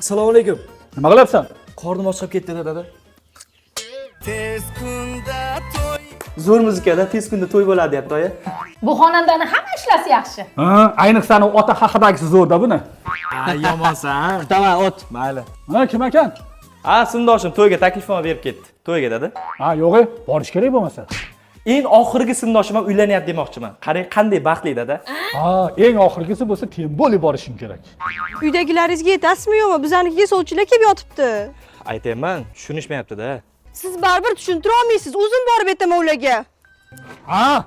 Assalomu alaykum. Nima qilyapsan? Qornim ochib ketdi dada. Tez kunda to'y. Zo'r muzikada tez kunda to'y bo'ladi deyapti oyi. Bu xonandani hamma ishlasi yaxshi. Ha, ayniqsa ota haqidagisi zo'rda buni. Yomonsan. Kutaman ot. Mayli. Ha, kim ekan? Sindoshim to'yga taklifnoma berib ketdi. To'yga dada. Ha, yo'q, borish kerak bo'lmasa. Eng oxirgi sindoshim ham uylanyapti demoqchiman. Qarang, qanday baxtli dada. Ha, eng oxirgisi bo'lsa tiyim bo'lib borishing kerak. Uydagilaringizga yetasizmi yo'qmi? Bizanikiga sovchilar kelib yotibdi. Aytayman, tushunishmayapti-da. Siz baribir tushuntira olmaysiz. O'zim borib aytaman ularga. Ha?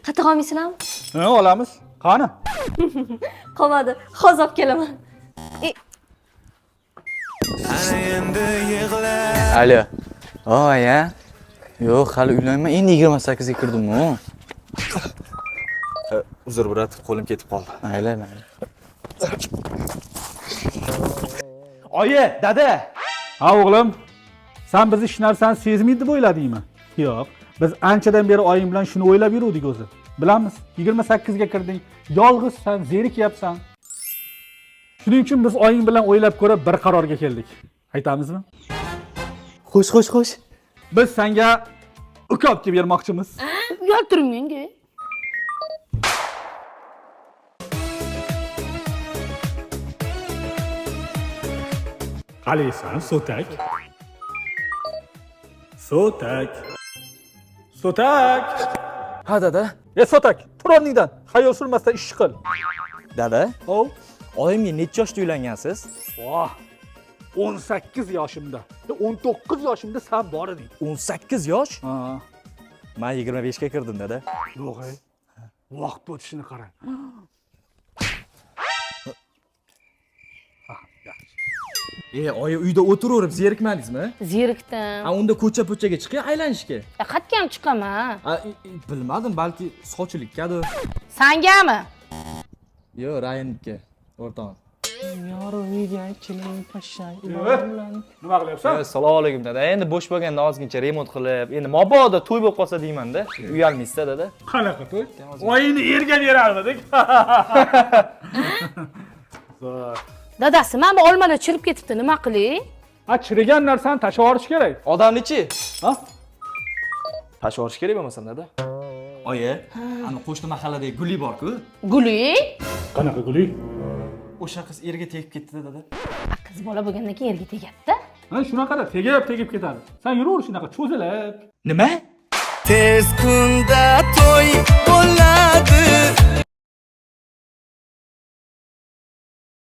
Qatiq olmaysizlarmi? Ha, olamiz. Qani? Qolmadi. Hozir olib kelaman. Ana endi yig'lar. Alo. Ya. Yo'q, hali uylanma. Endi 28 ga kirdim-ku. Uzr brat, qo'lim ketib qoldi. Mayli. Oyi, dada. Ha, o'g'lim. Sen biz hech narsani sezmaydi deb o'yladingmi? Yo'q. Biz anchadan beri oying bilan shuni o'ylab yuruvdik o'zi. Bilamiz, 28 ga kirding. Yolg'izsan, zerikyapsan. Shuning uchun biz oying bilan o'ylab ko'rib bir qarorga keldik. Aytamizmi? Xo'sh. Biz senga uka olib kelib bermoqchimiz. Uyaltiring menga. Qalaysan, so'tak. So'tak. Ha dada. So'tak, tur o'rningdan. Xayol surmasdan ish qil. Dada, Ov. oyimga necha yoshda uylangansiz? Voh. 18 yoshimda. 19 yoshimda sen bor eding. 18 yosh? Ha. Men 25 ga kirdim dada. Yo'q, vaqt o'tishini qarang. Oyi uyda o'tiraverib zerikmadingizmi? Zerikdim. Unda ko'cha-po'chaga chiqay aylanishga. Qayerga ham chiqaman? Bilmadim, balki sovchilikkadir. Sangami? Yo'q, Rayonga, o'rtog'im. Nima qilyapsan? Assalomu alaykum dada. Endi bo'sh bo'lganda ozgincha remont qilib, endi mabodo to'y bo'lib qolsa deyman-da. Uyalmaysizda dada. Qanaqa to'y? Oyingni erga berarmidik. Dadasi, mana bu olmalar chirib ketibdi, nima qilay? Ha, chirigan narsani tashlab yuborish kerak. Odamni-chi? Ha? Tashlab yuborish kerak bo'lmasa dada. Oyi, ana qo'shni mahalladagi Guli bor-ku. Guli? Qanaqa guli? O'sha qiz erga tegib ketdi dada. Qiz bola bo'lgandan keyin erga tegadi-da. Ha, shunaqada tegib ketadi. Sen yuraver shunaqa cho'zilib. Nima? Tez kunda to'y bo'ladi.